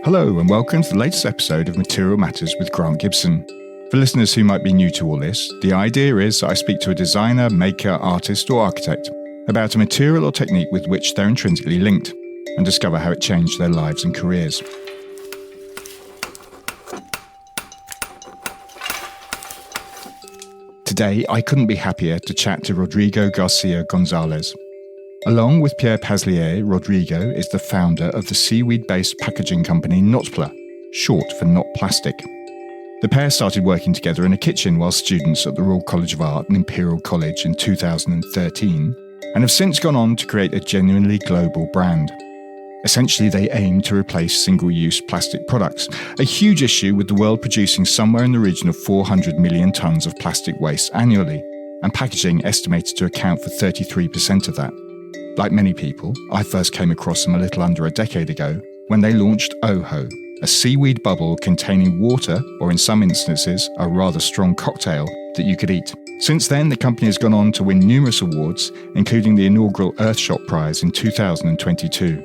Hello and welcome to the latest episode of Material Matters with Grant Gibson. For listeners who might be new to all this, the idea is that I speak to a designer, maker, artist or architect about a material or technique with which they're intrinsically linked and discover how it changed their lives and careers. Today, I couldn't be happier to chat to Rodrigo Garcia Gonzalez. Along with Pierre Pazlier, Rodrigo is the founder of the seaweed-based packaging company Notpla, short for Not Plastic. The pair started working together in a kitchen while students at the Royal College of Art and Imperial College in 2013, and have since gone on to create a genuinely global brand. Essentially, they aim to replace single-use plastic products, a huge issue with the world producing somewhere in the region of 400 million tonnes of plastic waste annually, and packaging estimated to account for 33% of that. Like many people, I first came across them a little under a decade ago when they launched Ooho, a seaweed bubble containing water, or in some instances, a rather strong cocktail that you could eat. Since then, the company has gone on to win numerous awards, including the inaugural Earthshot Prize in 2022.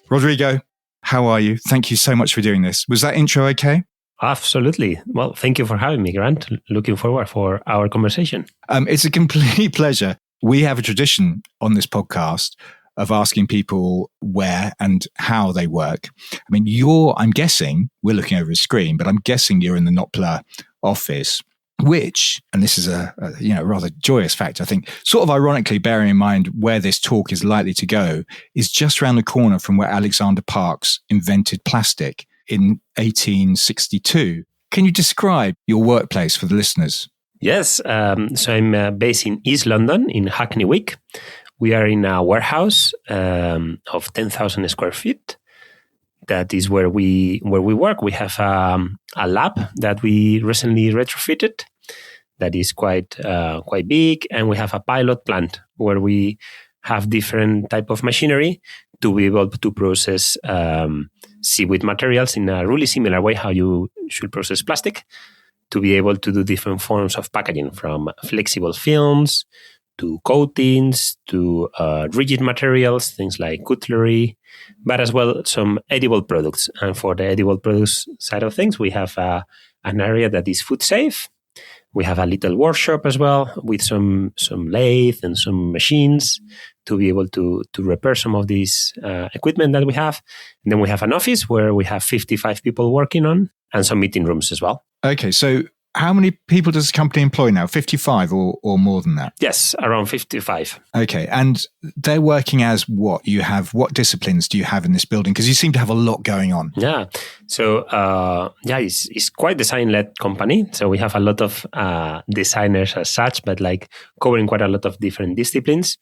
Rodrigo, how are you? Thank you so much for doing this. Was that intro okay? Absolutely. Well, thank you for having me, Grant. Looking forward for our conversation. It's a complete pleasure. We have a tradition on this podcast of asking people where and how they work. I mean, I'm guessing, we're looking over a screen, but I'm guessing you're in the Notpla office, which, and this is a rather joyous fact, I think, sort of ironically bearing in mind where this talk is likely to go, is just around the corner from where Alexander Parkes invented plastic in 1862. Can you describe your workplace for the listeners? Yes. So I'm based in East London, in Hackney Wick. We are in a warehouse of 10,000 square feet. That is where we work. We have a lab that we recently retrofitted that is quite big, and we have a pilot plant where we have different type of machinery to be able to process seaweed materials in a really similar way how you should process plastic, to be able to do different forms of packaging, from flexible films to coatings to rigid materials, things like cutlery, but as well some edible products. And for the edible products side of things, we have an area that is food safe. We have a little workshop as well with some lathe and some machines to be able to repair some of these equipment that we have. And then we have an office where we have 55 people working on, and some meeting rooms as well. Okay, so how many people does the company employ now? 55 or more than that? Yes, around 55. Okay, and they're working as what? What disciplines do you have in this building? Because you seem to have a lot going on. Yeah, so it's quite design-led company. So we have a lot of designers as such, but like covering quite a lot of different disciplines.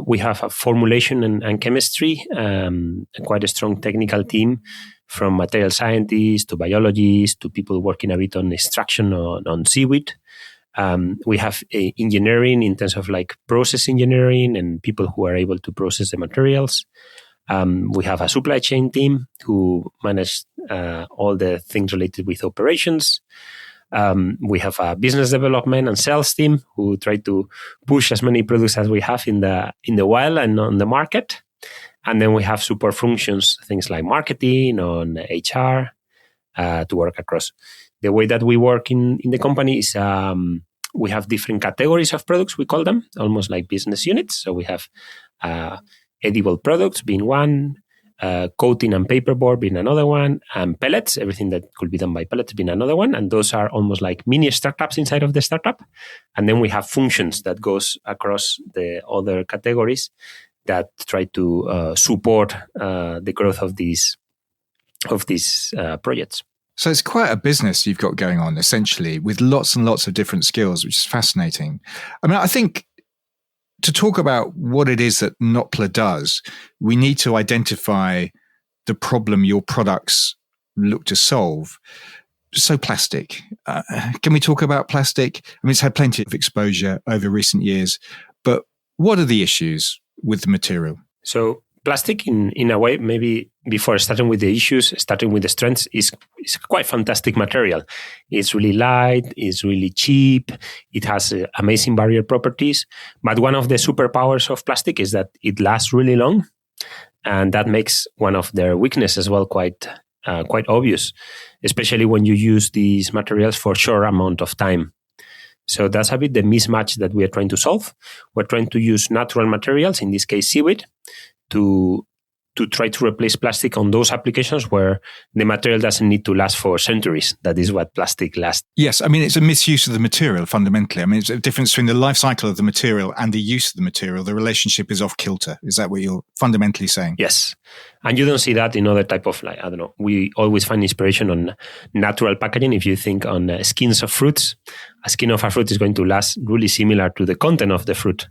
We have a formulation and chemistry, quite a strong technical team, from material scientists to biologists to people working a bit on extraction on seaweed. We have engineering in terms of like process engineering and people who are able to process the materials. We have a supply chain team who manage all the things related with operations. We have a business development and sales team who try to push as many products as we have in the wild and on the market. And then we have support functions, things like marketing, on HR, to work across. The way that we work in the company is we have different categories of products, we call them, almost like business units. So we have edible products being one, coating and paperboard being another one, and pellets, everything that could be done by pellets being another one. And those are almost like mini startups inside of the startup. And then we have functions that goes across the other categories that try to support the growth of these projects. So it's quite a business you've got going on, essentially, with lots and lots of different skills, which is fascinating. I mean, I think to talk about what it is that Notpla does, we need to identify the problem your products look to solve. So plastic. Can we talk about plastic? I mean, it's had plenty of exposure over recent years, but what are the issues with the material? So plastic, in a way, maybe before starting with the issues, starting with the strengths, is quite fantastic material. It's really light, it's really cheap, it has amazing barrier properties. But one of the superpowers of plastic is that it lasts really long. And that makes one of their weaknesses as well quite obvious, especially when you use these materials for short amount of time. So that's a bit the mismatch that we are trying to solve. We're trying to use natural materials, in this case seaweed, to try to replace plastic on those applications where the material doesn't need to last for centuries. That is what plastic lasts. Yes, I mean, it's a misuse of the material, fundamentally. I mean, it's a difference between the life cycle of the material and the use of the material. The relationship is off kilter. Is that what you're fundamentally saying? Yes. And you don't see that in other type of, we always find inspiration on natural packaging. If you think on skins of fruits, a skin of a fruit is going to last really similar to the content of the fruit.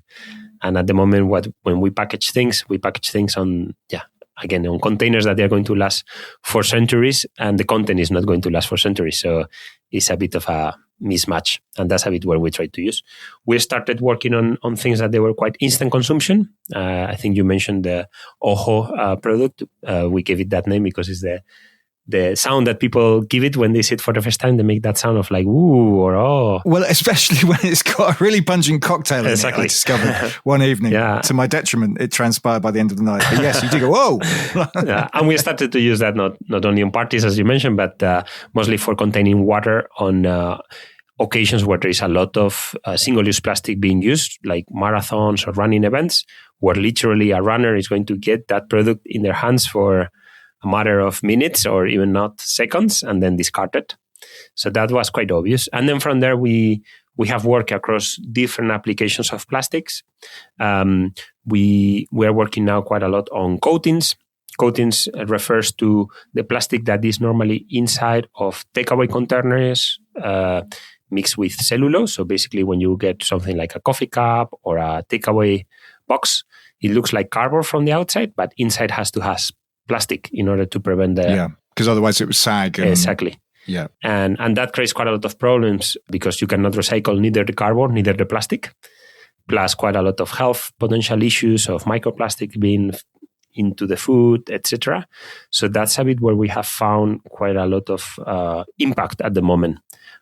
And at the moment, when we package things on, on containers that they are going to last for centuries, and the content is not going to last for centuries. So it's a bit of a mismatch. And that's a bit where we try to use. We started working on things that they were quite instant consumption. I think you mentioned the Ooho product. We gave it that name because it's the sound that people give it when they see it for the first time. They make that sound of like, ooh, or oh. Well, especially when it's got a really pungent cocktail in it, I discovered one evening. To my detriment, it transpired by the end of the night. But yes, you do go, whoa. And we started to use that not only on parties, as you mentioned, but mostly for containing water on occasions where there is a lot of single-use plastic being used, like marathons or running events, where literally a runner is going to get that product in their hands for a matter of minutes or even not seconds, and then discard it. So that was quite obvious. And then from there, we have worked across different applications of plastics. We are working now quite a lot on coatings. Coatings refers to the plastic that is normally inside of takeaway containers mixed with cellulose. So basically, when you get something like a coffee cup or a takeaway box, it looks like cardboard from the outside, but inside has to have plastic in order to prevent the... because otherwise it would sag. Exactly. Yeah. And that creates quite a lot of problems because you cannot recycle neither the cardboard, neither the plastic, plus quite a lot of health potential issues of microplastic being into the food, etc. So that's a bit where we have found quite a lot of impact at the moment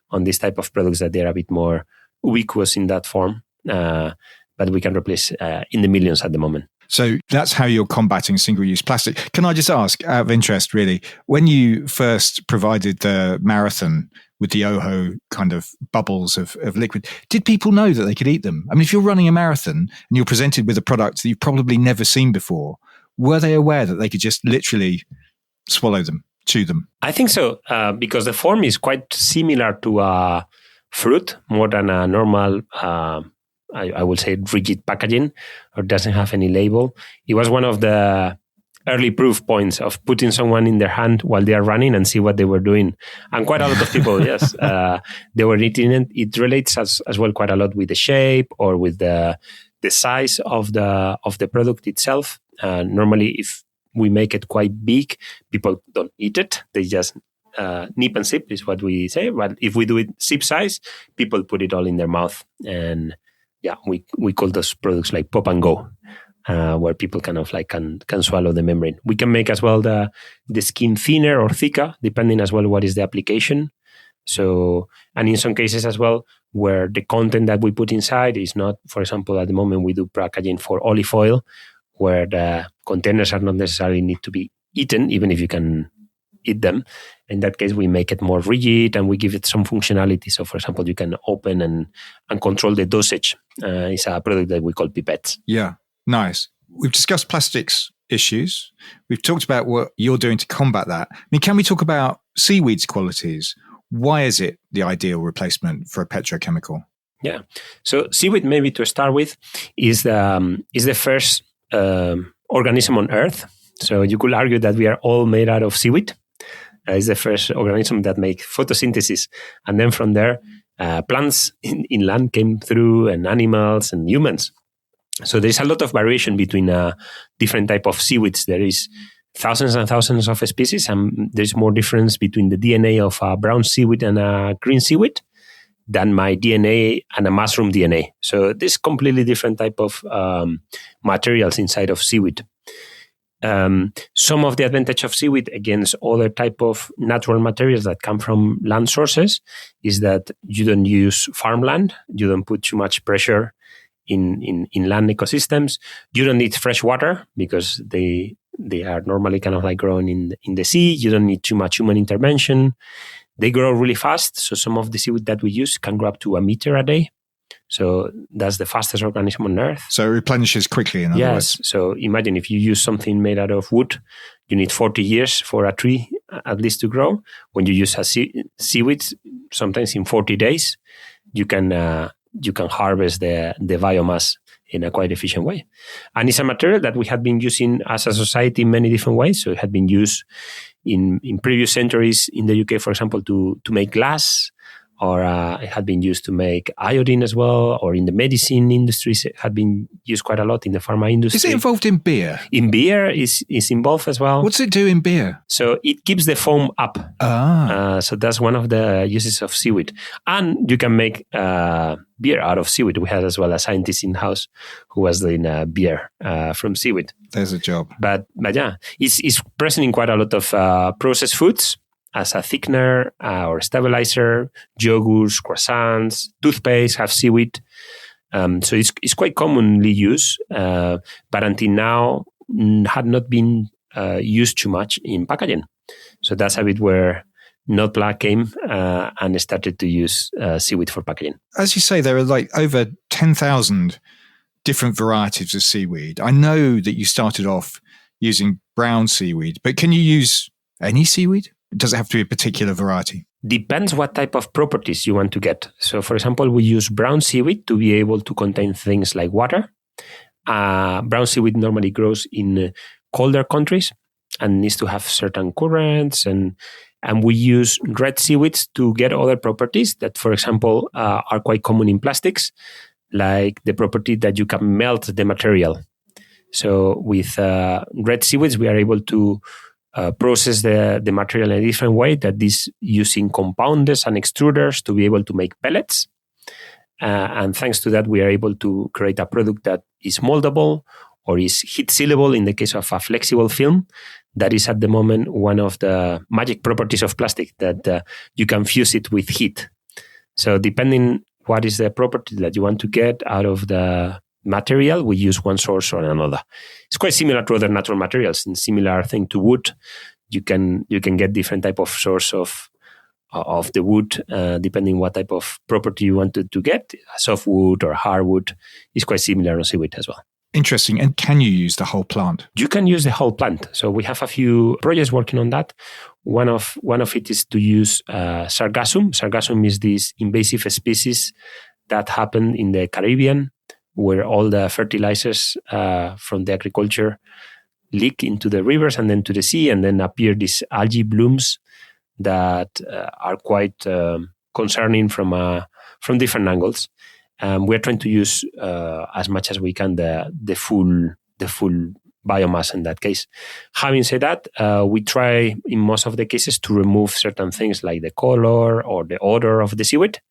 on this type of products, that they're a bit more ubiquitous in that form, but we can replace in the millions at the moment. So that's how you're combating single-use plastic. Can I just ask, out of interest, really, when you first provided the marathon with the Ooho kind of bubbles of liquid, did people know that they could eat them? I mean, if you're running a marathon and you're presented with a product that you've probably never seen before, were they aware that they could just literally swallow them, chew them? I think so, because the form is quite similar to a fruit more than a normal I would say rigid packaging, or doesn't have any label. It was one of the early proof points of putting someone in their hand while they are running and see what they were doing. And quite a lot of people, yes, they were eating it. It relates as well quite a lot with the shape or with the size of the product itself. Normally, if we make it quite big, people don't eat it. They just nip and sip is what we say. But if we do it sip size, people put it all in their mouth. And we call those products like pop and go, where people kind of like can swallow the membrane. We can make as well the skin thinner or thicker, depending as well what is the application. So, and in some cases as well, where the content that we put inside is not, for example, at the moment we do packaging for olive oil, where the containers are not necessarily need to be eaten, even if you can eat them. In that case, we make it more rigid and we give it some functionality. So, for example, you can open and control the dosage. It's a product that we call pipettes. Yeah, nice. We've discussed plastics issues. We've talked about what you're doing to combat that. I mean, can we talk about seaweed's qualities? Why is it the ideal replacement for a petrochemical? Yeah. So seaweed, maybe to start with, is the first organism on Earth. So you could argue that we are all made out of seaweed. It's the first organism that make photosynthesis. And then from there, plants in land came through, and animals and humans. So there's a lot of variation between different type of seaweeds. There is thousands and thousands of species, and there's more difference between the DNA of a brown seaweed and a green seaweed than my DNA and a mushroom DNA. So there's completely different type of materials inside of seaweed. Some of the advantage of seaweed against other type of natural materials that come from land sources is that you don't use farmland, you don't put too much pressure in land ecosystems. You don't need fresh water because they They are normally kind of like grown in the sea. You don't need too much human intervention. They grow really fast. So some of the seaweed that we use can grow up to 1 meter a day. So that's the fastest organism on Earth. So it replenishes quickly, in other words. Yes. So imagine if you use something made out of wood, you need 40 years for a tree at least to grow. When you use a seaweed, sometimes in 40 days, you can harvest the biomass in a quite efficient way. And it's a material that we had been using as a society in many different ways. So it had been used in previous centuries in the UK, for example, to make glass, or it had been used to make iodine as well, or in the medicine industries, it had been used quite a lot in the pharma industry. Is it involved in beer? In beer is involved as well. What's it do in beer? So it keeps the foam up. So that's one of the uses of seaweed. And you can make beer out of seaweed. We had as well a scientist in-house who was doing beer from seaweed. There's a job. But yeah, it's present in quite a lot of processed foods, as a thickener or stabilizer. Yogurts, croissants, toothpaste have seaweed. So it's quite commonly used, but until now had not been used too much in packaging. So that's a bit where Notpla came and started to use seaweed for packaging. As you say, there are like over 10,000 different varieties of seaweed. I know that you started off using brown seaweed, but can you use any seaweed? Does it have to be a particular variety? Depends what type of properties you want to get. So, for example, we use brown seaweed to be able to contain things like water. Brown seaweed normally grows in colder countries and needs to have certain currents. And we use red seaweeds to get other properties that, for example, are quite common in plastics, like the property that you can melt the material. So with red seaweeds, we are able to process the material in a different way, that is using compounders and extruders to be able to make pellets. And thanks to that, we are able to create a product that is moldable or is heat sealable in the case of a flexible film. That is at the moment one of the magic properties of plastic, that you can fuse it with heat. So depending what is the property that you want to get out of the material, we use one source or another. It's quite similar to other natural materials. In similar thing to wood, you can get different type of source of the wood, depending what type of property you want to get. Softwood or hardwood is quite similar on seaweed as well. Interesting. And can you use the whole plant? You can use the whole plant. So we have a few projects working on that. One of it is to use sargassum. Sargassum is this invasive species that happen in the Caribbean, where all the fertilizers from the agriculture leak into the rivers and then to the sea, and then appear these algae blooms that are quite concerning from different angles. We're trying to use as much as we can the full biomass in that case. Having said that, we try in most of the cases to remove certain things like the color or the odor of the seaweed,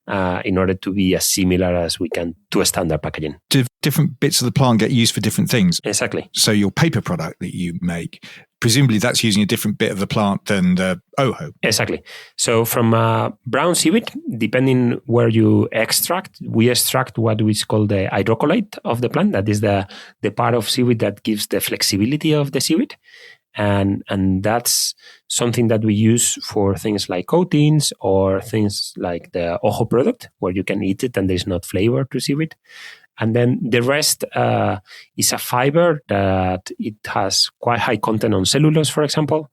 in order to be as similar as we can to a standard packaging. Do different bits of the plant get used for different things? Exactly. So your paper product that you make, presumably that's using a different bit of the plant than the Ooho. Exactly. So from brown seaweed, depending where you extract, we extract what is called the hydrocolloid of the plant. That is the part of seaweed that gives the flexibility of the seaweed. And that's something that we use for things like coatings or things like the Ooho product, where you can eat it and there's not flavor to seaweed. And then the rest is a fiber that it has quite high content on cellulose, for example,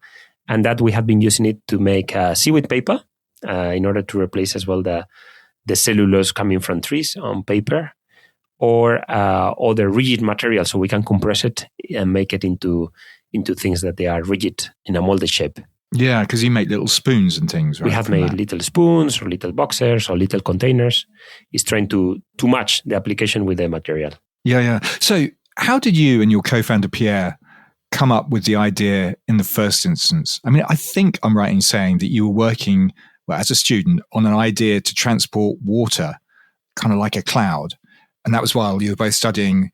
and that we have been using it to make seaweed paper in order to replace as well the cellulose coming from trees on paper, or other rigid materials, so we can compress it and make it into things that they are rigid in a molded shape. Yeah, because you make little spoons and things, right? We have made little spoons or little boxers or little containers. It's trying to match the application with the material. Yeah. So how did you and your co-founder Pierre come up with the idea in the first instance? I mean, I think I'm right in saying that you were working, as a student, on an idea to transport water, kind of like a cloud. And that was while you were both studying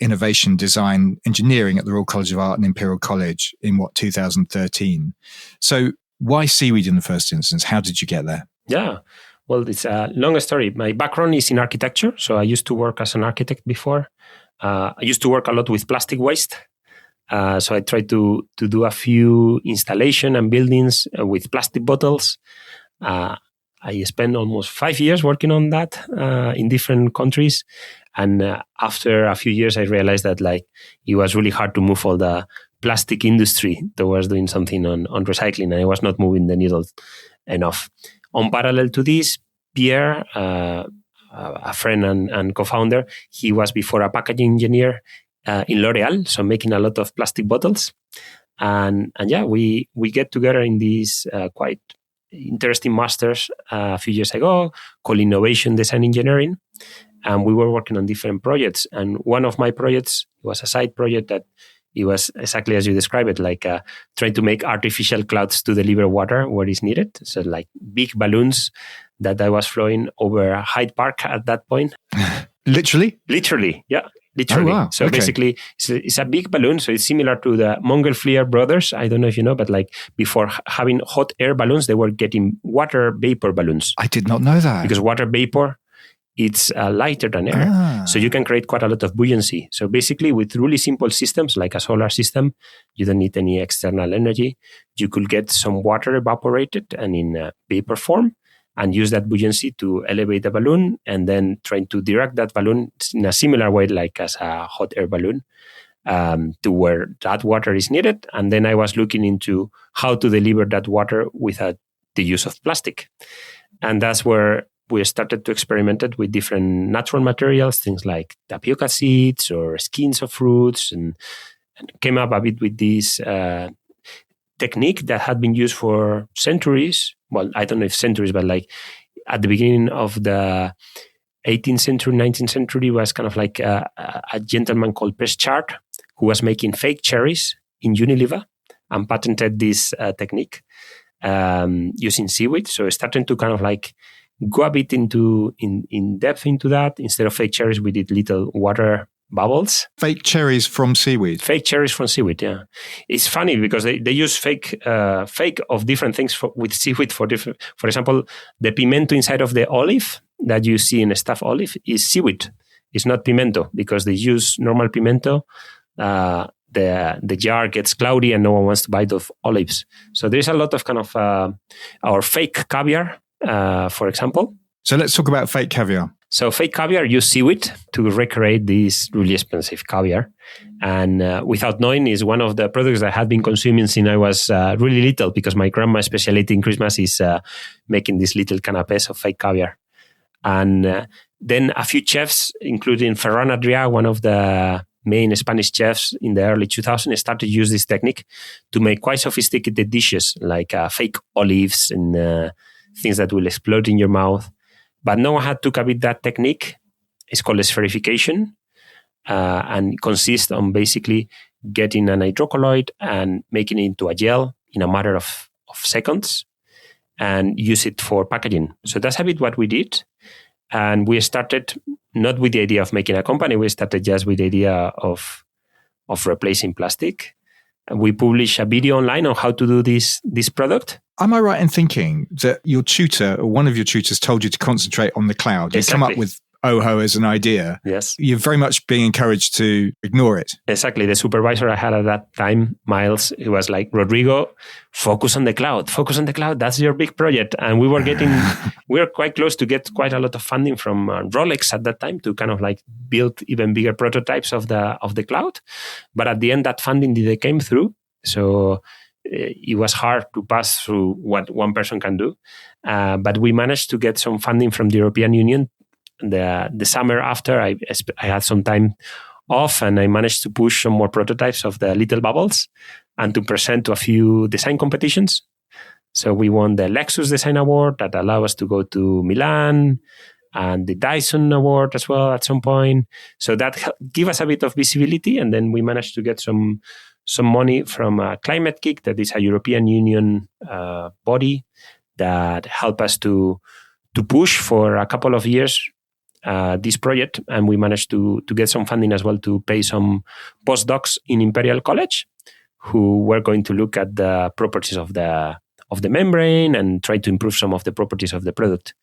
innovation design engineering at the Royal College of Art and Imperial College in 2013. So why seaweed in the first instance? How did you get there? Yeah, well, it's a long story. My background is in architecture. So I used to work as an architect before. I used to work a lot with plastic waste. So I tried to do a few installation and buildings with plastic bottles. I spent almost 5 years working on that in different countries. And after a few years, I realized that it was really hard to move all the plastic industry towards doing something on recycling. And I was not moving the needle enough. On parallel to this, Pierre, a friend and co-founder, he was before a packaging engineer in L'Oréal, so making a lot of plastic bottles. And we get together in these quite interesting masters a few years ago called Innovation Design Engineering. And we were working on different projects. And one of my projects was a side project that it was exactly as you described it, trying to make artificial clouds to deliver water where it's needed. So big balloons that I was flying over Hyde Park at that point. Literally? Literally, yeah. Literally. Oh, wow. So basically, it's a big balloon. So it's similar to the Montgolfier brothers. I don't know if you know, but before having hot air balloons, they were getting water vapor balloons. I did not know that. Because water vapor, it's lighter than air. So you can create quite a lot of buoyancy. So basically, with really simple systems like a solar system, you don't need any external energy. You could get some water evaporated and in vapor form, and use that buoyancy to elevate the balloon, and then trying to direct that balloon in a similar way like as a hot air balloon to where that water is needed. And then I was looking into how to deliver that water without the use of plastic. And that's where we started to experiment it with different natural materials, things like tapioca seeds or skins of fruits, and came up a bit with this technique that had been used for centuries. Well, I don't know if centuries, but at the beginning of the 18th century, 19th century, was kind of a gentleman called Preschardt who was making fake cherries in Unilever and patented this technique using seaweed. So starting to kind of go a bit in depth into that. Instead of fake cherries, we did little water bubbles. Fake cherries from seaweed. Fake cherries from seaweed, yeah. It's funny because they use fake of different things with seaweed for different. For example, the pimento inside of the olive that you see in a stuffed olive is seaweed. It's not pimento because they use normal pimento. The jar gets cloudy and no one wants to buy those olives. So there's a lot of kind of our fake caviar, for example. So let's talk about fake caviar. So fake caviar use seaweed to recreate this really expensive caviar. And without knowing, is one of the products I had been consuming since I was really little, because my grandma's specialty in Christmas is making these little canapés of fake caviar. And then a few chefs, including Ferran Adrià, one of the main Spanish chefs in the early 2000s, started to use this technique to make quite sophisticated dishes like fake olives and things that will explode in your mouth. But no one had took a bit that technique. It's called espherification, and consists on basically getting an hydrocolloid and making it into a gel in a matter of seconds and use it for packaging. So that's a bit what we did. And we started not with the idea of making a company. We started just with the idea of replacing plastic. And we published a video online on how to do this product. Am I right in thinking that your tutor or one of your tutors told you to concentrate on the cloud? You Exactly. come up with Ooho as an idea. Yes. You're very much being encouraged to ignore it. Exactly. The supervisor I had at that time, Miles, he was like, Rodrigo, focus on the cloud. Focus on the cloud. That's your big project. And we were quite close to get quite a lot of funding from Rolex at that time to kind of build even bigger prototypes of the cloud. But at the end, that funding didn't came through. So it was hard to pass through what one person can do. But we managed to get some funding from the European Union. The summer after, I had some time off, and I managed to push some more prototypes of the little bubbles and to present to a few design competitions. So we won the Lexus Design Award that allowed us to go to Milan, and the Dyson Award as well at some point. So that gave us a bit of visibility, and then we managed to get some money from Climate Kick, that is a European Union body that helped us to push for a couple of years this project, and we managed to get some funding as well to pay some postdocs in Imperial College who were going to look at the properties of the membrane and try to improve some of the properties of the product.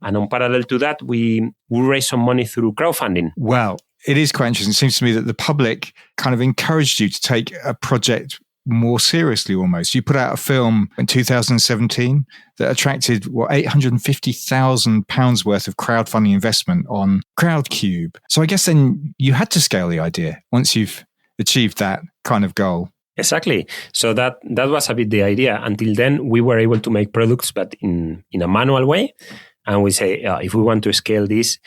And on parallel to that, we raised some money through crowdfunding. Well, it is quite interesting. It seems to me that the public kind of encouraged you to take a project more seriously almost. You put out a film in 2017 that attracted, £850,000 worth of crowdfunding investment on Crowdcube. So I guess then you had to scale the idea once you've achieved that kind of goal. Exactly. So that was a bit the idea. Until then, we were able to make products, but in a manual way. And we say, if we want to scale this,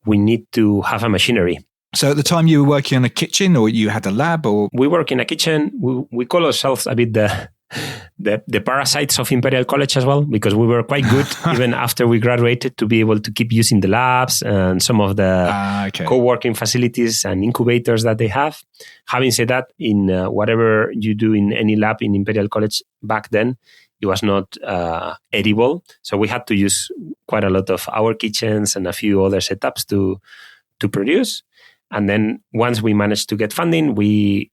we need to have a machinery. So at the time you were working in a kitchen or you had a lab or? We work in a kitchen. We call ourselves a bit the parasites of Imperial College as well, because we were quite good even after we graduated to be able to keep using the labs and some of the co-working facilities and incubators that they have. Having said that, in whatever you do in any lab in Imperial College back then, it was not edible. So we had to use quite a lot of our kitchens and a few other setups to produce. And then once we managed to get funding, we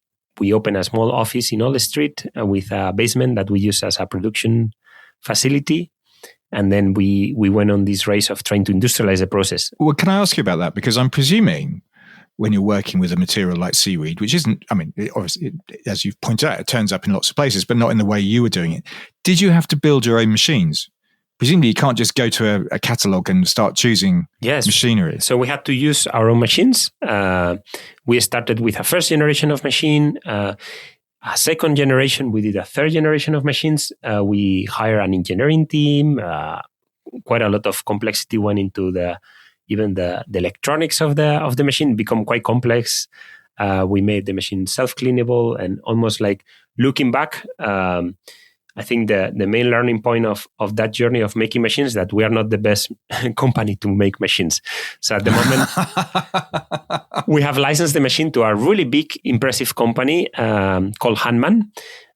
opened a small office in Old Street with a basement that we use as a production facility. And then we went on this race of trying to industrialize the process. Well, can I ask you about that? Because I'm presuming when you're working with a material like seaweed, which isn't, obviously, as you've pointed out, it turns up in lots of places, but not in the way you were doing it. Did you have to build your own machines? Presumably you can't just go to a catalog and start choosing machinery. So we had to use our own machines. We started with a first generation of machine. A second generation, we did a third generation of machines. We hired an engineering team. Quite a lot of complexity went into even the electronics of the machine become quite complex. We made the machine self-cleanable, and almost like looking back, I think the main learning point of that journey of making machines is that we are not the best company to make machines. So at the moment, we have licensed the machine to a really big, impressive company called Handman.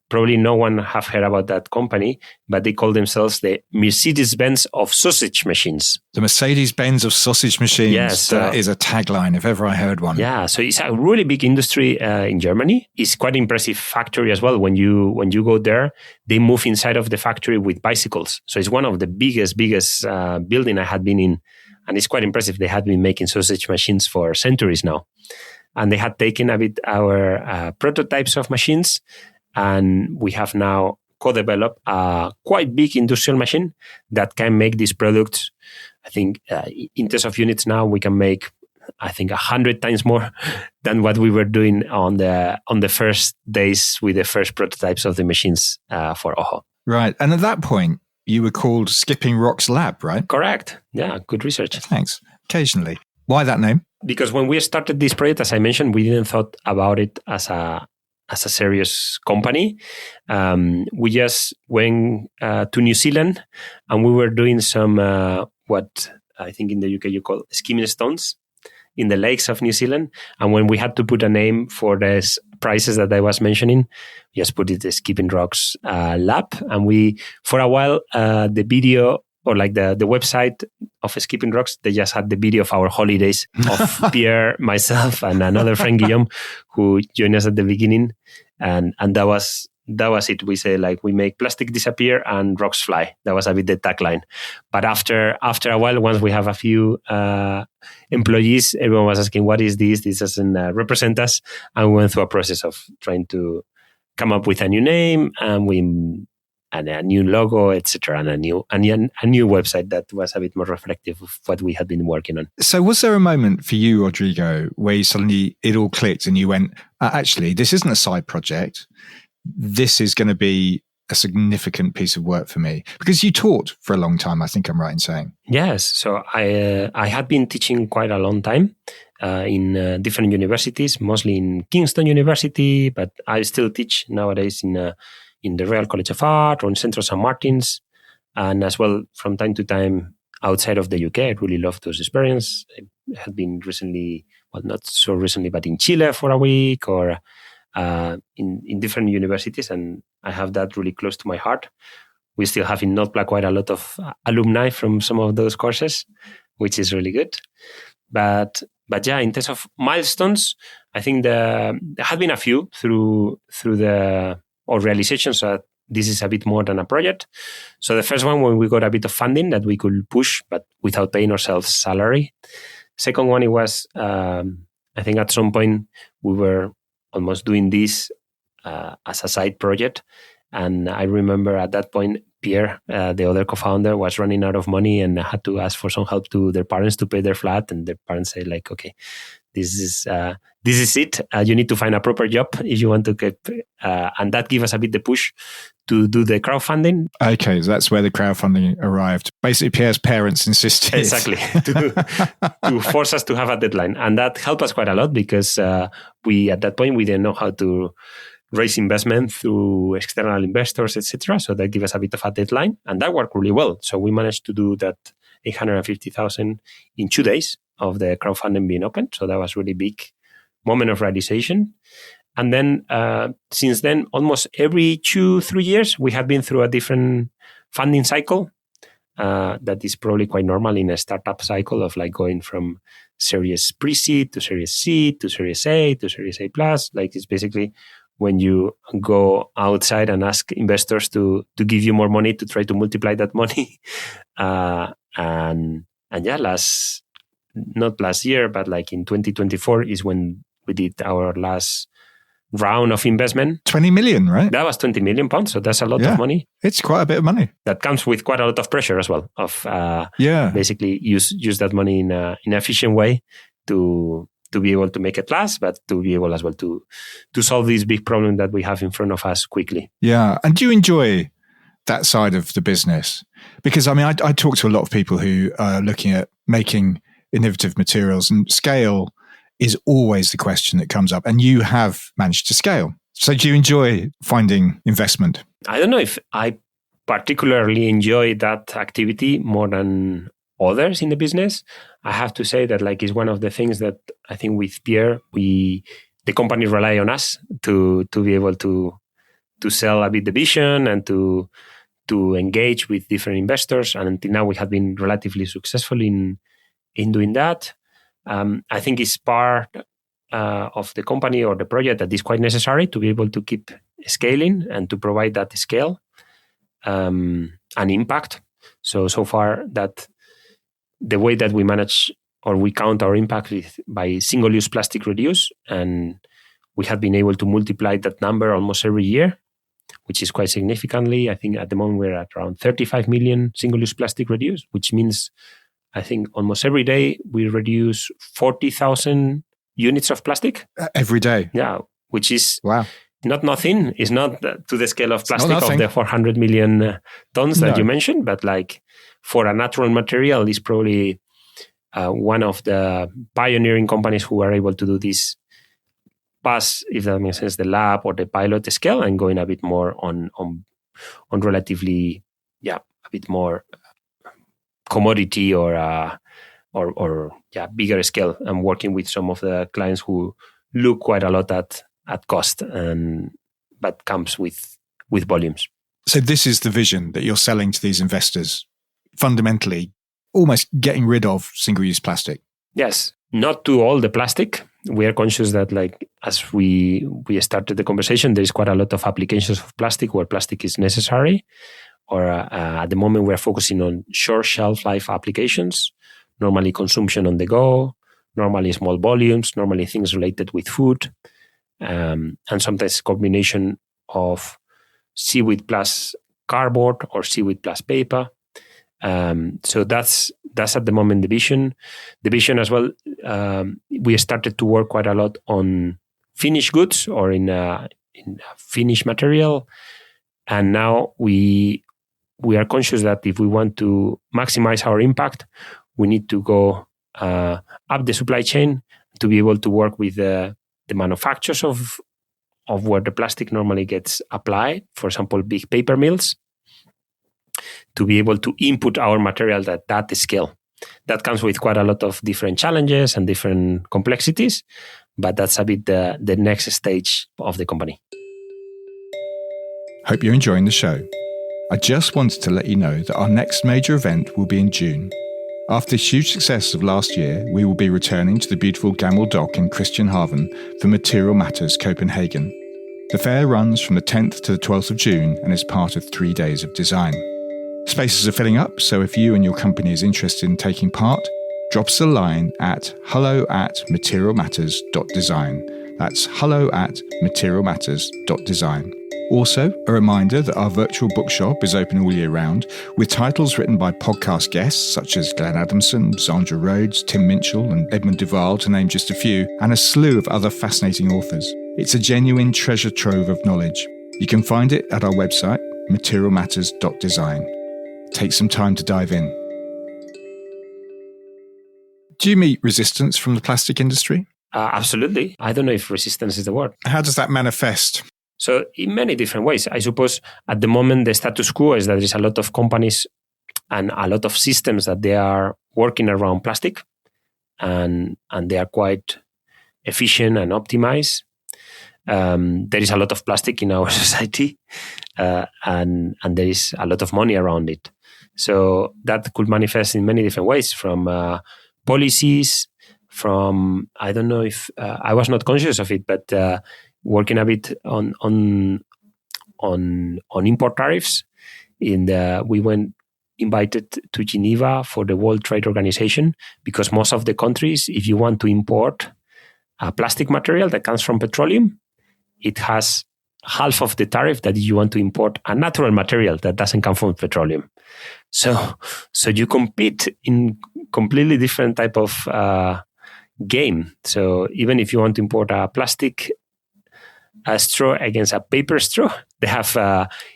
Probably no one have heard about that company, but they call themselves the Mercedes-Benz of sausage machines. The Mercedes-Benz of sausage machines. Yes, that is a tagline if ever I heard one. Yeah, so it's a really big industry in Germany. It's quite impressive factory as well. When you go there, they move inside of the factory with bicycles. So it's one of the biggest building I had been in. And it's quite impressive. They had been making sausage machines for centuries now. And they had taken a bit our prototypes of machines. And we have now co-developed a quite big industrial machine that can make these products. I think in terms of units now, we can make, 100 times more than what we were doing on the first days with the first prototypes of the machines for Ooho. Right. And at that point, you were called Skipping Rocks Lab, right? Correct. Yeah, good research. Thanks. Occasionally. Why that name? Because when we started this project, as I mentioned, we didn't thought about it as a serious company. We just went to New Zealand and we were doing some, what I think in the UK you call skimming stones in the lakes of New Zealand. And when we had to put a name for the prizes that I was mentioning, we just put it the Skipping Rocks Lab. And we, for a while, the video or like the website of Skipping Rocks, they just had the video of our holidays of Pierre, myself, and another friend, Guillaume, who joined us at the beginning. And that was it. We say like we make plastic disappear and rocks fly. That was a bit the tagline. But after a while, once we have a few employees, everyone was asking, what is this? This doesn't represent us. And we went through a process of trying to come up with a new name, and a new logo, etc., and a new website that was a bit more reflective of what we had been working on. So was there a moment for you, Rodrigo, where suddenly it all clicked and you went, actually, this isn't a side project. This is going to be a significant piece of work for me? Because you taught for a long time, I think I'm right in saying. Yes. So I had been teaching quite a long time in different universities, mostly in Kingston University, but I still teach nowadays in the Royal College of Art or in Central St. Martin's, and as well from time to time outside of the UK. I really love those experiences. I had been recently, well, not so recently, but in Chile for a week or in different universities, and I have that really close to my heart. We still have in Notpla quite a lot of alumni from some of those courses, which is really good. But yeah, in terms of milestones, I think there have been a few through the realizations that this is a bit more than a project. So the first one, when we got a bit of funding that we could push, but without paying ourselves salary. Second one, it was I think at some point we were almost doing this as a side project. And I remember at that point, Pierre, the other co-founder, was running out of money and had to ask for some help to their parents to pay their flat. And their parents said, like, okay, this is it. You need to find a proper job if you want to keep. And that gave us a bit the push to do the crowdfunding. Okay, so that's where the crowdfunding arrived. Basically, Pierre's parents insisted. Exactly, to force us to have a deadline. And that helped us quite a lot because we, at that point, we didn't know how to raise investment through external investors, etc. So that gave us a bit of a deadline, and that worked really well. So we managed to do that 850,000 in 2 days of the crowdfunding being open. So that was really big moment of realization. And then since then, almost every 2-3 years, we have been through a different funding cycle. That is probably quite normal in a startup cycle of like going from Series Pre-Seed to Series C to Series A to Series A+. Like it's basically when you go outside and ask investors to give you more money to try to multiply that money. And yeah, not last year, but like in 2024 is when we did our last round of investment. 20 million, right? That was 20 million pounds. So that's a lot of money. It's quite a bit of money. That comes with quite a lot of pressure as well of basically use that money in an efficient way to be able to make it last, but to be able as well to solve this big problem that we have in front of us quickly. Yeah. And do you enjoy that side of the business? Because I mean, I talk to a lot of people who are looking at making innovative materials, and scale is always the question that comes up. And you have managed to scale. So do you enjoy finding investment? I don't know if I particularly enjoy that activity more than others in the business. I have to say that like it's one of the things that I think with Pierre, the company rely on us to be able to sell a bit the vision and to engage with different investors. And until now, we have been relatively successful in doing that. I think it's part of the company or the project that is quite necessary to be able to keep scaling and to provide that scale and impact. So far that the way that we manage or we count our impact is by single-use plastic reduce, and we have been able to multiply that number almost every year, which is quite significantly. I think at the moment we're at around 35 million single-use plastic reduce, which means I think almost every day we reduce 40,000 units of plastic. Every day? Yeah, which is wow. Not nothing. It's not to the scale of plastic of the 400 million tons that you mentioned, but like for a natural material is probably one of the pioneering companies who are able to do this past, if that makes sense, the lab or the pilot scale and going a bit more on relatively, a bit more commodity or bigger scale. I'm working with some of the clients who look quite a lot at cost, but comes with volumes. So this is the vision that you're selling to these investors, fundamentally almost getting rid of single-use plastic. Yes, not to all the plastic. We are conscious that like as we started the conversation, there is quite a lot of applications of plastic where plastic is necessary. Or at the moment, we're focusing on short shelf life applications, normally consumption on the go, normally small volumes, normally things related with food, and sometimes combination of seaweed plus cardboard or seaweed plus paper. So that's at the moment the vision. The vision as well, we started to work quite a lot on finished goods or in finished material. And now we are conscious that if we want to maximize our impact, we need to go up the supply chain to be able to work with the manufacturers of where the plastic normally gets applied, for example, big paper mills, to be able to input our material at that scale. That comes with quite a lot of different challenges and different complexities, but that's a bit the next stage of the company. Hope you're enjoying the show. I just wanted to let you know that our next major event will be in June. After the huge success of last year, we will be returning to the beautiful Gamle Dock in Christianshavn for Material Matters Copenhagen. The fair runs from the 10th to the 12th of June and is part of 3 days of design. Spaces are filling up, so if you and your company is interested in taking part, drop us a line at hello@materialmatters.design. That's hello@materialmatters.design. Also, a reminder that our virtual bookshop is open all year round, with titles written by podcast guests such as Glenn Adamson, Sandra Rhodes, Tim Minchell and Edmund Duval, to name just a few, and a slew of other fascinating authors. It's a genuine treasure trove of knowledge. You can find it at our website, materialmatters.design. Take some time to dive in. Do you meet resistance from the plastic industry? Absolutely. I don't know if resistance is the word. How does that manifest? So in many different ways. I suppose at the moment the status quo is that there is a lot of companies and a lot of systems that they are working around plastic and they are quite efficient and optimized. There is a lot of plastic in our society and there is a lot of money around it. So that could manifest in many different ways, from policies, from, I don't know if I was not conscious of it, but working a bit on import tariffs. We went invited to Geneva for the World Trade Organization, because most of the countries, if you want to import a plastic material that comes from petroleum, it has half of the tariff that if you want to import a natural material that doesn't come from petroleum. So you compete in completely different type of game. So even if you want to import a plastic straw against a paper straw, they have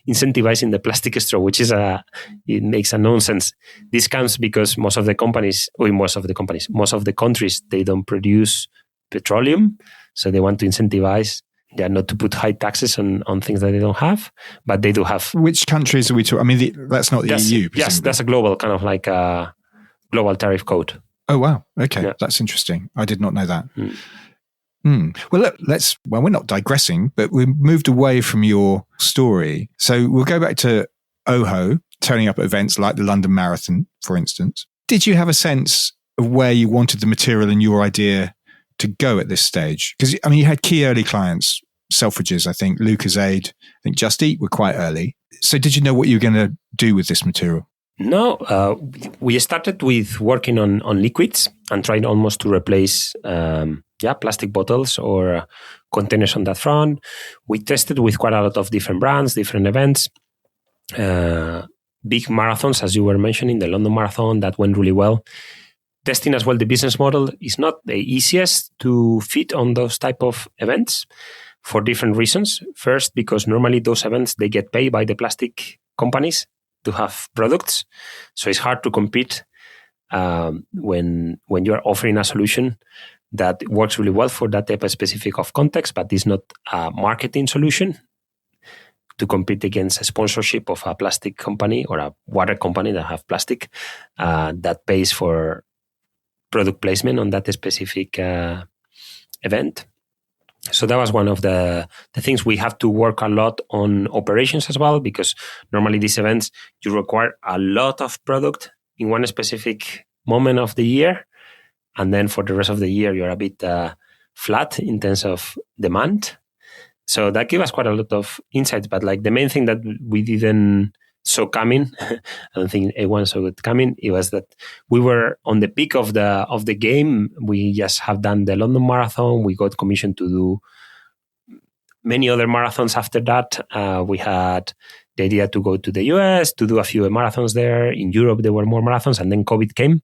incentivizing the plastic straw, which is it makes a nonsense. This comes because most of the countries, they don't produce petroleum, so they want to incentivize. They are not to put high taxes on things that they don't have, but they do have. Which countries are we talking? I mean, that's not the EU. Presumably. Yes, that's a global kind of like a global tariff code. Oh, wow. Okay. Yeah. That's interesting. I did not know that. Well, look, we're not digressing, but we moved away from your story. So we'll go back to Ooho, turning up at events like the London Marathon, for instance. Did you have a sense of where you wanted the material and your idea to go at this stage? Because, I mean, you had key early clients, Selfridges, I think, Lucozade, I think Just Eat were quite early. So did you know what you were going to do with this material? No, we started with working on liquids and trying almost to replace plastic bottles or containers on that front. We tested with quite a lot of different brands, different events, big marathons, as you were mentioning, the London Marathon, that went really well. Testing as well the business model is not the easiest to fit on those type of events for different reasons. First, because normally those events, they get paid by the plastic companies to have products. So it's hard to compete when you're offering a solution that works really well for that type of specific of context, but is not a marketing solution to compete against a sponsorship of a plastic company or a water company that have plastic that pays for product placement on that specific event. So that was one of the things. We have to work a lot on operations as well, because normally these events, you require a lot of product in one specific moment of the year. And then for the rest of the year, you're a bit flat in terms of demand. So that gave us quite a lot of insights. But like the main thing that we didn't saw coming, I don't think anyone saw it coming, it was that we were on the peak of the game. We just have done the London Marathon. We got commissioned to do many other marathons after that. We had the idea to go to the US, to do a few marathons there. In Europe, there were more marathons, and then COVID came.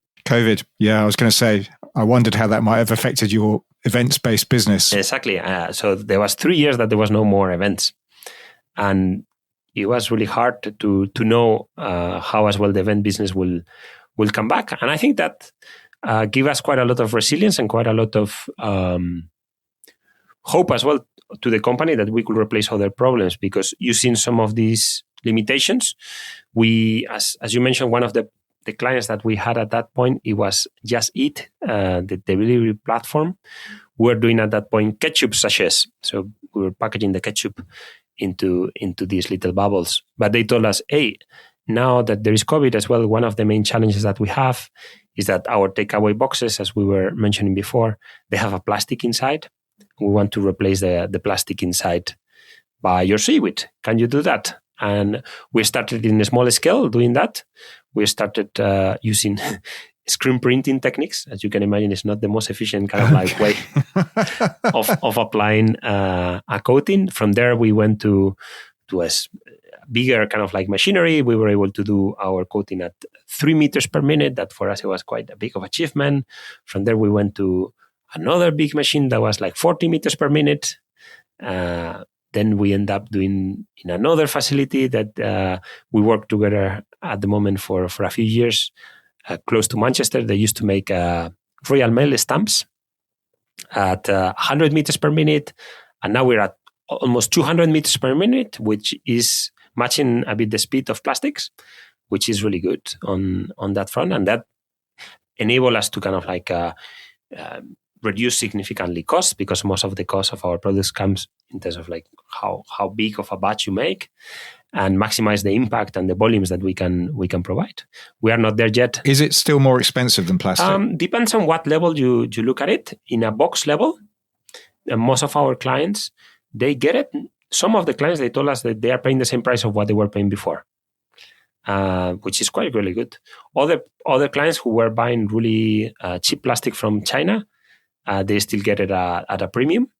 Yeah, I was going to say, I wondered how that might have affected your events-based business. Exactly. So there was 3 years that there was no more events. And it was really hard to know how as well the event business will come back. And I think that gave us quite a lot of resilience and quite a lot of hope as well to the company that we could replace other problems, because using some of these limitations, we, as you mentioned, one of the clients that we had at that point, it was Just Eat, the delivery platform. We were doing at that point ketchup sachets. So we were packaging the ketchup into these little bubbles. But they told us, hey, now that there is COVID as well, one of the main challenges that we have is that our takeaway boxes, as we were mentioning before, they have a plastic inside. We want to replace the plastic inside by your seaweed. Can you do that? And we started in a small scale doing that. We started using screen printing techniques. As you can imagine, it's not the most efficient kind of like way of applying a coating. From there, we went to a bigger kind of like machinery. We were able to do our coating at 3 meters per minute. That for us, it was quite a big of achievement. From there, we went to another big machine that was like 40 meters per minute. Then we end up doing in another facility that we work together at the moment for a few years, close to Manchester. They used to make Royal Mail stamps at 100 meters per minute. And now we're at almost 200 meters per minute, which is matching a bit the speed of plastics, which is really good on that front. And that enable us to kind of like reduce significantly costs, because most of the cost of our products comes in terms of like how big of a batch you make, and maximize the impact and the volumes that we can provide. We are not there yet. Is it still more expensive than plastic? Depends on what level you look at it. In a box level, most of our clients, they get it. Some of the clients, they told us that they are paying the same price of what they were paying before, which is quite really good. Other clients who were buying really cheap plastic from China, they still get it at a premium.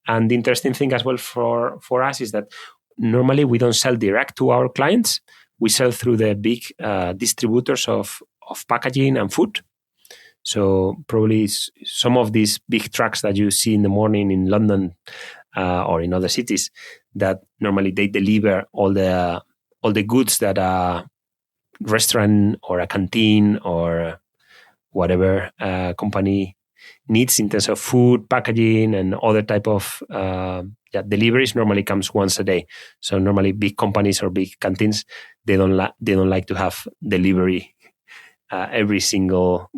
And the interesting thing as well for us is that normally we don't sell direct to our clients. We sell through the big distributors of packaging and food. So probably some of these big trucks that you see in the morning in London or in other cities, that normally they deliver all the goods that a restaurant or a canteen or whatever company needs in terms of food, packaging, and other type of deliveries normally comes once a day. So normally big companies or big canteens, they don't like to have delivery every single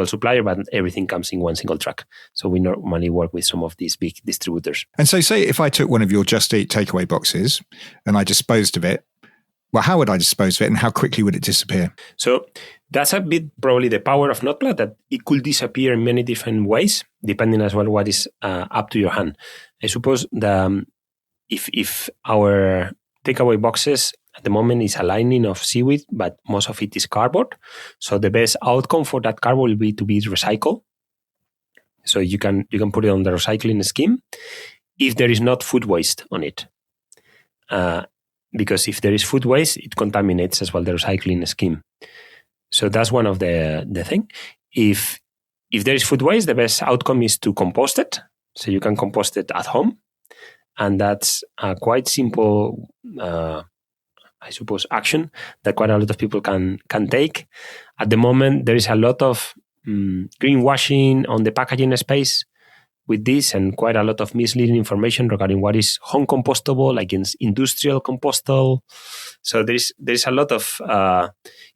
supplier, but everything comes in one single truck. So we normally work with some of these big distributors. And so say if I took one of your Just Eat takeaway boxes and I disposed of it, well, how would I dispose of it and how quickly would it disappear? So that's a bit probably the power of Notpla, that it could disappear in many different ways, depending as well what is up to your hand. I suppose if our takeaway boxes at the moment is a lining of seaweed, but most of it is cardboard. So the best outcome for that cardboard will be to be recycled. So you can put it on the recycling scheme if there is not food waste on it. Because if there is food waste, it contaminates as well the recycling scheme. So that's one of the thing. If there is food waste, the best outcome is to compost it. So you can compost it at home. And that's a quite simple, I suppose, action that quite a lot of people can take. At the moment, there is a lot of greenwashing on the packaging space with this, and quite a lot of misleading information regarding what is home compostable against industrial compostable. So there's a lot of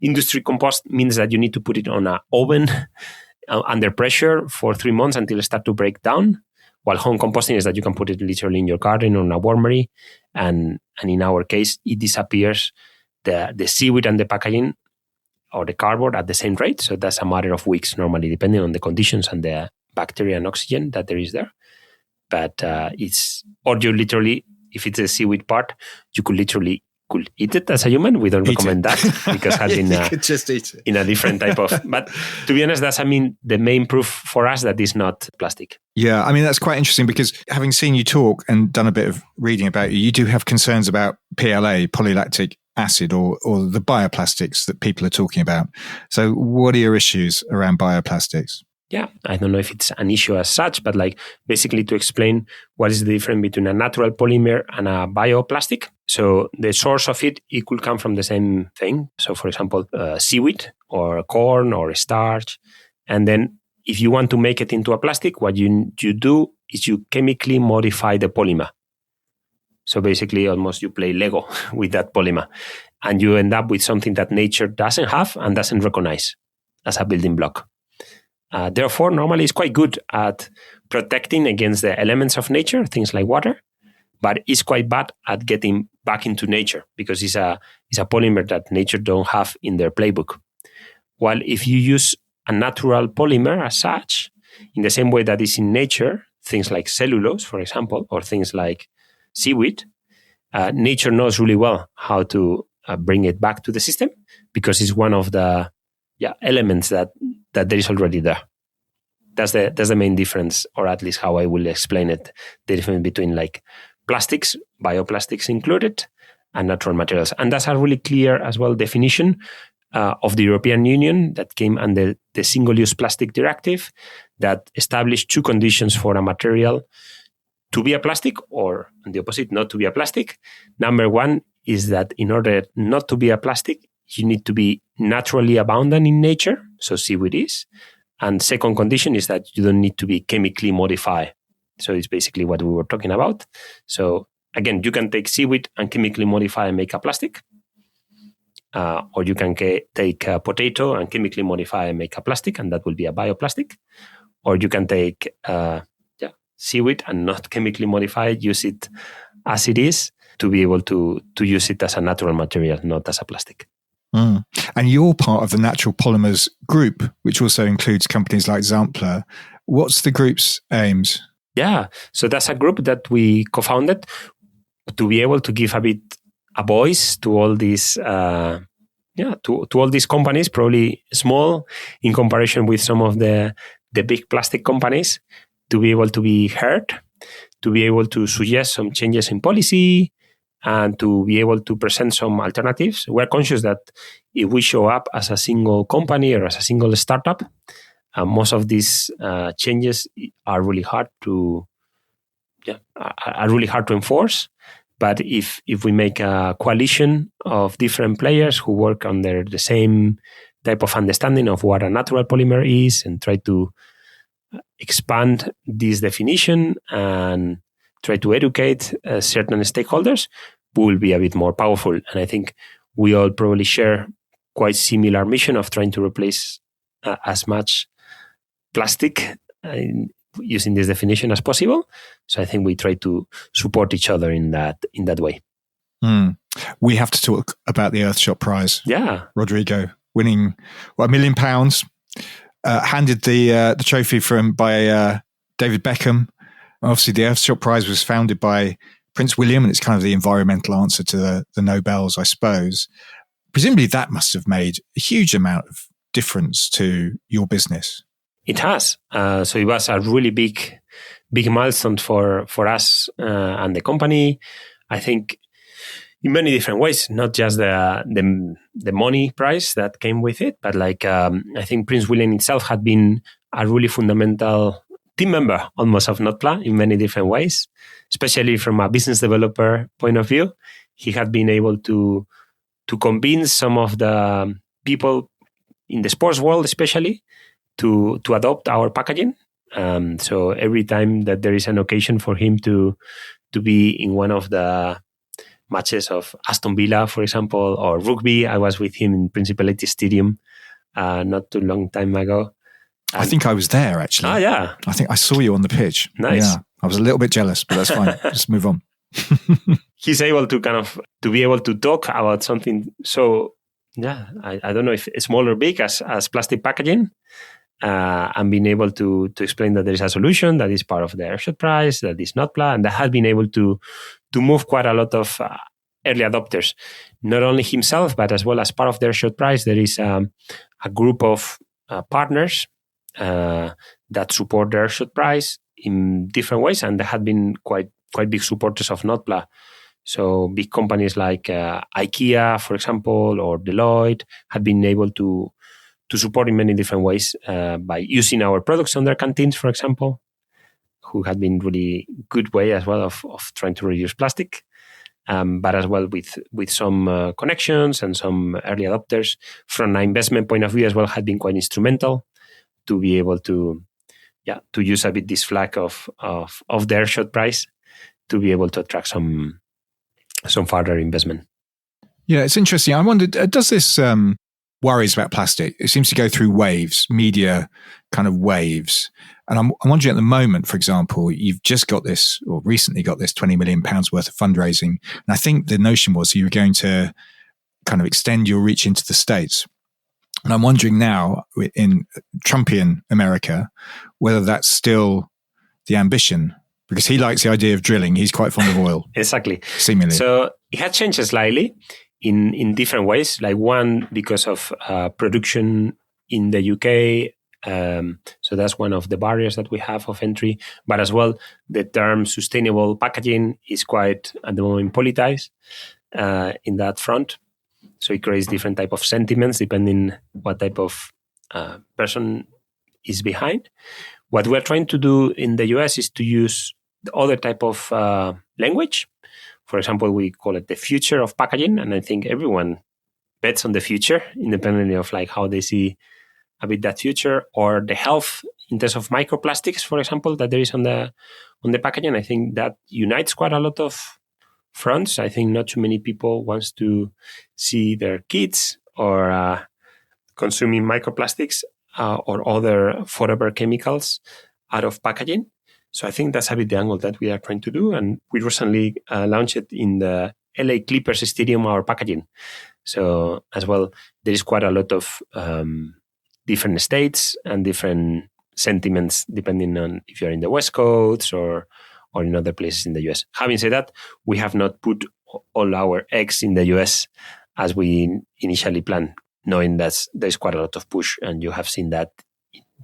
industry compost means that you need to put it on an oven under pressure for 3 months until it starts to break down. While home composting is that you can put it literally in your garden or in a wormery, and in our case, it disappears the seaweed and the packaging or the cardboard at the same rate. So that's a matter of weeks normally, depending on the conditions and the bacteria and oxygen that there is there. But you literally, if it's a seaweed part, you could eat it as a human. We don't recommend that because you could just eat it in a different type of. But to be honest, that's the main proof for us that it's not plastic. Yeah, I mean that's quite interesting because having seen you talk and done a bit of reading about you do have concerns about PLA, polylactic acid, or the bioplastics that people are talking about. So, what are your issues around bioplastics? Yeah, I don't know if it's an issue as such, but like basically to explain what is the difference between a natural polymer and a bioplastic. So the source of it could come from the same thing. So for example, seaweed or corn or starch. And then if you want to make it into a plastic, what you do is you chemically modify the polymer. So basically almost you play Lego with that polymer. And you end up with something that nature doesn't have and doesn't recognize as a building block. Therefore, normally it's quite good at protecting against the elements of nature, things like water, but it's quite bad at getting back into nature because it's a polymer that nature don't have in their playbook. While if you use a natural polymer as such, in the same way that is in nature, things like cellulose, for example, or things like seaweed, nature knows really well how to bring it back to the system because it's one of the elements that there is already there. That's the main difference, or at least how I will explain it. The difference between like plastics, bioplastics included, and natural materials. And that's a really clear as well definition of the European Union that came under the Single-Use Plastic Directive that established two conditions for a material to be a plastic, or the opposite, not to be a plastic. Number one is that in order not to be a plastic, you need to be naturally abundant in nature, so seaweed is. And second condition is that you don't need to be chemically modified. So it's basically what we were talking about. So again, you can take seaweed and chemically modify and make a plastic. Or you can take a potato and chemically modify and make a plastic, and that will be a bioplastic. Or you can take seaweed and not chemically modify it, use it as it is to be able to use it as a natural material, not as a plastic. Mm. And you're part of the Natural Polymers Group, which also includes companies like Notpla. What's the group's aims? Yeah, so that's a group that we co-founded to be able to give a voice to all these to all these companies, probably small in comparison with some of the big plastic companies, to be able to be heard, to be able to suggest some changes in policy, and to be able to present some alternatives. We're conscious that if we show up as a single company or as a single startup, most of these changes are really hard to enforce. But if we make a coalition of different players who work under the same type of understanding of what a natural polymer is and try to expand this definition and try to educate certain stakeholders, we will be a bit more powerful. And I think we all probably share quite similar mission of trying to replace as much plastic using this definition as possible. So I think we try to support each other in that way. Mm. We have to talk about the Earthshot Prize. Yeah, Rodrigo winning £1 million, handed the trophy by David Beckham. Obviously, the Earthshot Prize was founded by Prince William, and it's kind of the environmental answer to the Nobels, I suppose. Presumably, that must have made a huge amount of difference to your business. It has. So it was a really big milestone for us and the company. I think in many different ways, not just the money prize that came with it, but like I think Prince William itself had been a really fundamental team member almost of Notpla in many different ways, especially from a business developer point of view. He had been able to convince some of the people in the sports world, especially, to adopt our packaging. So every time that there is an occasion for him to be in one of the matches of Aston Villa, for example, or rugby, I was with him in Principality Stadium not too long time ago. I think I was there, actually. Oh, yeah. I think I saw you on the pitch. Nice. Yeah, I was a little bit jealous, but that's fine. Just move on. He's able to to be able to talk about something. So, yeah, I don't know if it's small or big as plastic packaging, and being able to explain that there is a solution that is part of the Earthshot Prize, that is Notpla, and that has been able to move quite a lot of early adopters. Not only himself, but as well as part of the Earthshot Prize, there is a group of partners that support the Earthshot Prize in different ways, and they had been quite big supporters of Notpla. So big companies like IKEA, for example, or Deloitte had been able to support in many different ways by using our products on their canteens, for example, who had been really good way as well of trying to reduce plastic. But as well with some connections and some early adopters from an investment point of view as well had been quite instrumental to be able to use a bit this flag of the Earthshot Prize to be able to attract some further investment. Yeah, it's interesting. I wondered, does this worries about plastic? It seems to go through waves, media kind of waves. And I'm wondering at the moment, for example, you've just got this, or recently got this £20 million worth of fundraising. And I think the notion was you were going to kind of extend your reach into the States. And I'm wondering now, in Trumpian America, whether that's still the ambition, because he likes the idea of drilling. He's quite fond of oil. Exactly. Seemingly. So it had changed slightly in different ways. Like one, because of production in the UK. So that's one of the barriers that we have of entry. But as well, the term sustainable packaging is quite, at the moment, politicized in that front. So it creates different type of sentiments depending what type of person is behind. What we're trying to do in the US is to use the other type of language. For example, we call it the future of packaging, and I think everyone bets on the future, independently of like how they see a bit that future, or the health in terms of microplastics, for example, that there is on the packaging. I think that unites quite a lot of fronts. I think not too many people wants to see their kids or consuming microplastics or other forever chemicals out of packaging. So I think that's a bit the angle that we are trying to do. And we recently launched it in the LA Clippers Stadium, our packaging. So as well, there is quite a lot of different states and different sentiments depending on if you're in the West Coast or in other places in the US. Having said that, we have not put all our eggs in the US as we initially planned, knowing that there's quite a lot of push, and you have seen that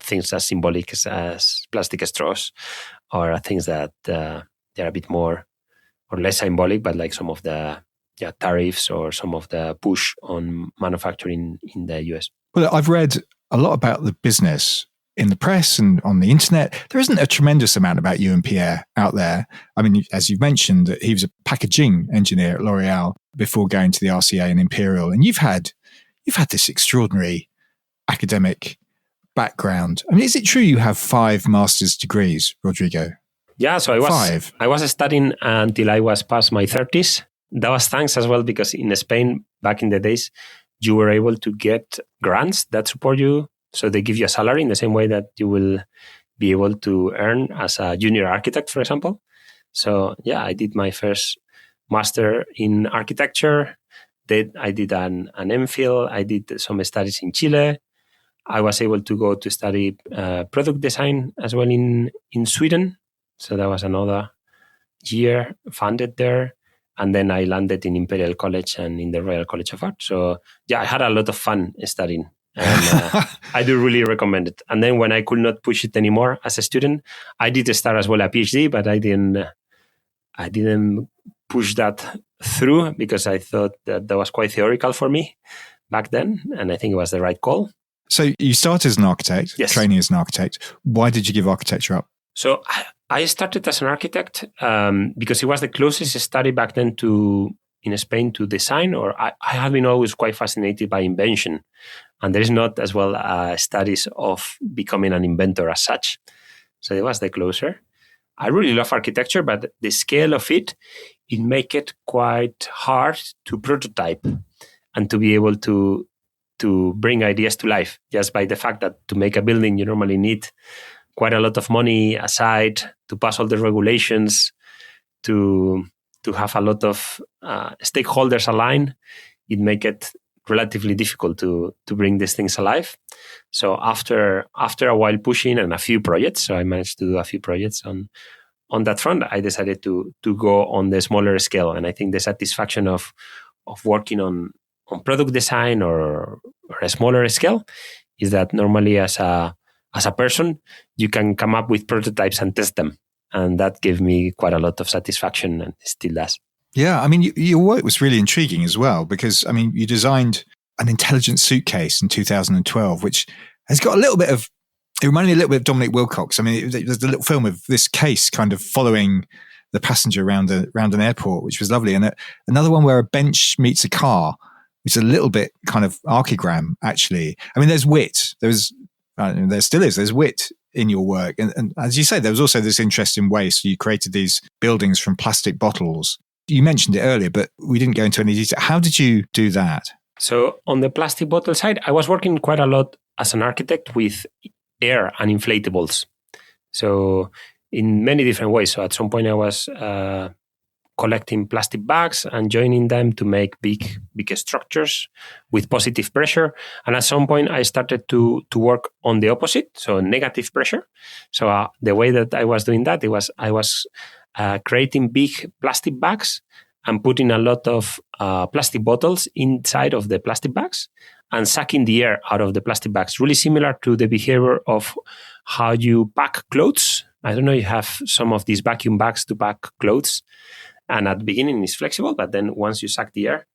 things as symbolic as plastic straws or things that they're a bit more or less symbolic, but like some of the tariffs or some of the push on manufacturing in the US. Well, I've read a lot about the business in the press and on the internet. There isn't a tremendous amount about you and Pierre out there. I mean, as you've mentioned, he was a packaging engineer at L'Oreal before going to the RCA and Imperial. And you've had this extraordinary academic background. I mean, is it true you have 5 master's degrees, Rodrigo? Yeah, so I was studying until I was past my 30s. That was thanks as well because in Spain, back in the days, you were able to get grants that support you. So they give you a salary in the same way that you will be able to earn as a junior architect, for example. So yeah, I did my first master in architecture. I did an MPhil. I did some studies in Chile. I was able to go to study product design as well in Sweden. So that was another year funded there. And then I landed in Imperial College and in the Royal College of Art. So yeah, I had a lot of fun studying. And I do really recommend it. And then when I could not push it anymore as a student, I did start as well a PhD, but I didn't push that through because I thought that was quite theoretical for me back then. And I think it was the right call. So you started as an architect, yes. Training as an architect. Why did you give architecture up? So I started as an architect because it was the closest study back then in Spain to design, or I have been always quite fascinated by invention. And there is not as well studies of becoming an inventor as such. So it was the closer. I really love architecture, but the scale of it make it quite hard to prototype and to be able to bring ideas to life. Just by the fact that to make a building, you normally need quite a lot of money aside to pass all the regulations, to have a lot of stakeholders aligned. It make it relatively difficult to bring these things alive. So after a while pushing and a few projects, so I managed to do a few projects on that front, I decided to go on the smaller scale. And I think the satisfaction of working on product design or a smaller scale is that normally as a person, you can come up with prototypes and test them. And that gave me quite a lot of satisfaction and still does. Yeah, I mean, your work was really intriguing as well because, I mean, you designed an intelligent suitcase in 2012, which has got it reminded me a little bit of Dominic Wilcox. I mean, there's a little film of this case kind of following the passenger around an airport, which was lovely. And another one where a bench meets a car, which is a little bit kind of archigram, actually. I mean, there's wit. There still is. There's wit in your work. And as you say, there was also this interest in waste. You created these buildings from plastic bottles. You mentioned it earlier, but we didn't go into any detail. How did you do that? So on the plastic bottle side, I was working quite a lot as an architect with air and inflatables. So in many different ways. So at some point I was collecting plastic bags and joining them to make big structures with positive pressure. And at some point I started to work on the opposite, so negative pressure. So the way that I was doing that, I was creating big plastic bags and putting a lot of plastic bottles inside of the plastic bags and sucking the air out of the plastic bags, really similar to the behavior of how you pack clothes. I don't know, you have some of these vacuum bags to pack clothes. And at the beginning, it's flexible, but then once you suck the air,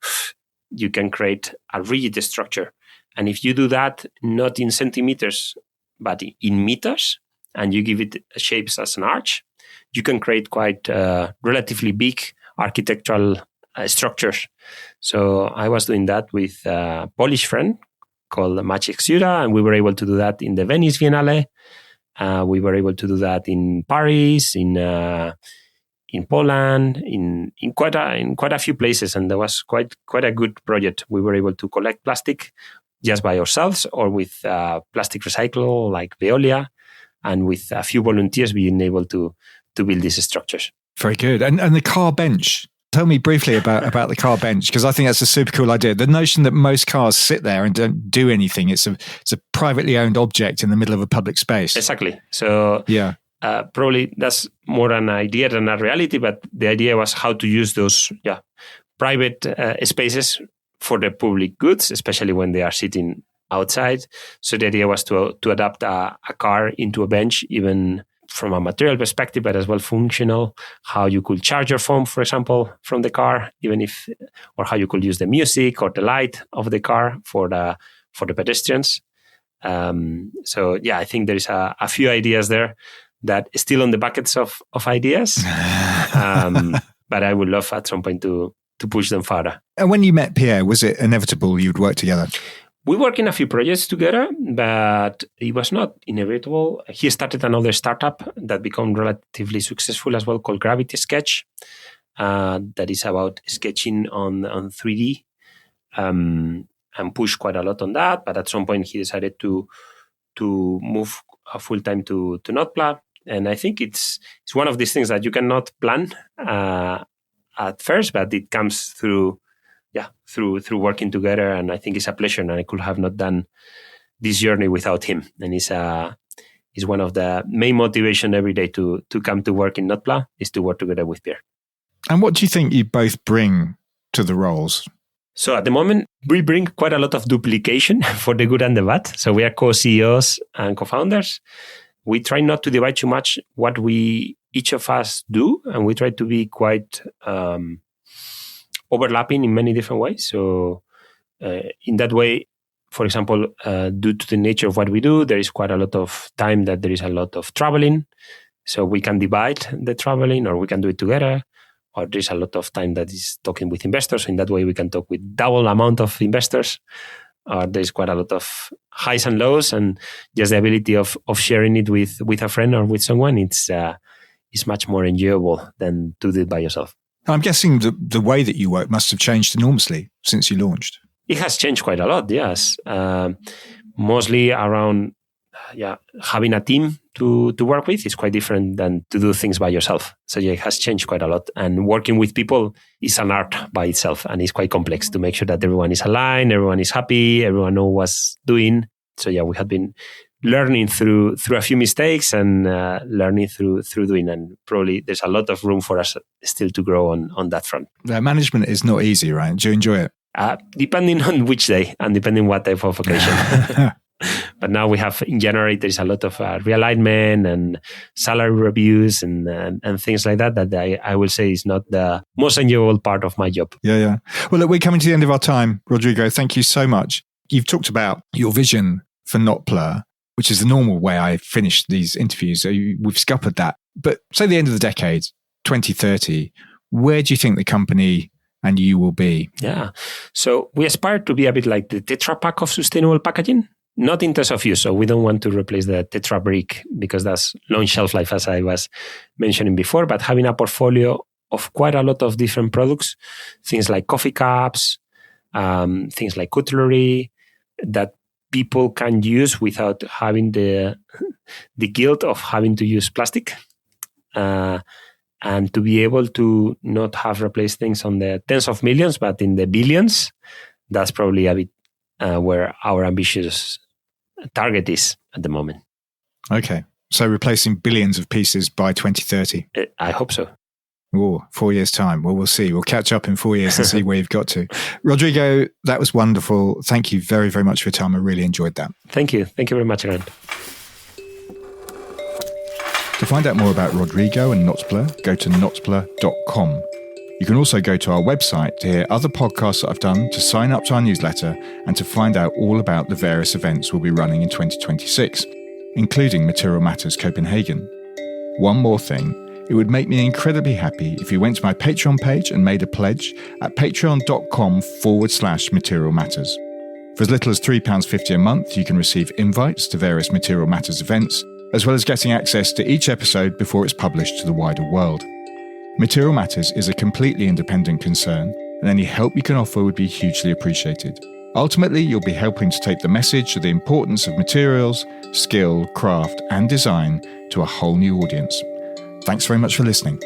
you can create a rigid structure. And if you do that, not in centimeters, but in meters, and you give it shapes as an arch, you can create quite relatively big architectural structures. So I was doing that with a Polish friend called Maciek Siura, and we were able to do that in the Venice Biennale. We were able to do that in Paris, in Poland, in quite a few places, and there was quite a good project. We were able to collect plastic just by ourselves or with plastic recycle like Veolia, and with a few volunteers being able to build these structures. Very good. And the car bench. Tell me briefly about the car bench, because I think that's a super cool idea. The notion that most cars sit there and don't do anything. It's a privately owned object in the middle of a public space. Exactly. So yeah. Probably that's more an idea than a reality, but the idea was how to use those private spaces for the public goods, especially when they are sitting outside. So the idea was to adapt a car into a bench, even from a material perspective, but as well functional, how you could charge your phone, for example, from the car, or how you could use the music or the light of the car for the pedestrians. So I think there is a few ideas there that is still on the buckets of ideas. But I would love at some point to push them further. And when you met Pierre, was it inevitable you'd work together? We worked in a few projects together, but it was not inevitable. He started another startup that became relatively successful as well, called Gravity Sketch, that is about sketching on 3D, and pushed quite a lot on that. But at some point, he decided to move full time to Notpla. And I think it's one of these things that you cannot plan at first, but it comes through working together. And I think it's a pleasure, and I could have not done this journey without him. And he's one of the main motivation every day to come to work in Notpla is to work together with Pierre. And what do you think you both bring to the roles? So at the moment, we bring quite a lot of duplication for the good and the bad. So we are co-CEOs and co-founders. We try not to divide too much what each of us do, and we try to be quite overlapping in many different ways. So in that way, for example, due to the nature of what we do, there is quite a lot of time that there is a lot of traveling. So we can divide the traveling, or we can do it together. Or there's a lot of time that is talking with investors. So in that way, we can talk with double amount of investors. There's quite a lot of highs and lows, and just the ability of sharing it with a friend or with someone, it's much more enjoyable than to do it by yourself. I'm guessing the way that you work must have changed enormously since you launched. It has changed quite a lot, yes. Mostly around having a team to work with is quite different than to do things by yourself. So it has changed quite a lot. And working with people is an art by itself, and it's quite complex to make sure that everyone is aligned, everyone is happy, everyone knows what's doing. So we have been learning through a few mistakes and learning through doing, and probably there's a lot of room for us still to grow on that front. Management is not easy, right? Do you enjoy it? Depending on which day and depending what type of occasion. But now we have, in January, there's a lot of realignment and salary reviews and things like that I will say is not the most enjoyable part of my job. Yeah. Well, look, we're coming to the end of our time, Rodrigo. Thank you so much. You've talked about your vision for Notpla, which is the normal way I finish these interviews. So we've scuppered that. But say the end of the decade, 2030, where do you think the company and you will be? Yeah. So we aspire to be a bit like the Tetra Pak of sustainable packaging. Not in terms of use, so we don't want to replace the Tetra brick because that's long shelf life, as I was mentioning before, but having a portfolio of quite a lot of different products, things like coffee cups, things like cutlery that people can use without having the guilt of having to use plastic, and to be able to not have replaced things on the tens of millions, but in the billions. That's probably a bit where our ambitious target is at the moment. Okay. So replacing billions of pieces by 2030. I hope so. Oh, 4 years' time. Well, we'll see. We'll catch up in 4 years and see where you've got to. Rodrigo, that was wonderful. Thank you very, very much for your time. I really enjoyed that. Thank you. Thank you very much, Grant. To find out more about Rodrigo and Notpla, go to notpla.com. You can also go to our website to hear other podcasts that I've done, to sign up to our newsletter, and to find out all about the various events we'll be running in 2026, including Material Matters Copenhagen. One more thing, it would make me incredibly happy if you went to my Patreon page and made a pledge at patreon.com/Material Matters. For as little as £3.50 a month, you can receive invites to various Material Matters events, as well as getting access to each episode before it's published to the wider world. Material Matters is a completely independent concern, and any help you can offer would be hugely appreciated. Ultimately, you'll be helping to take the message of the importance of materials, skill, craft, and design to a whole new audience. Thanks very much for listening.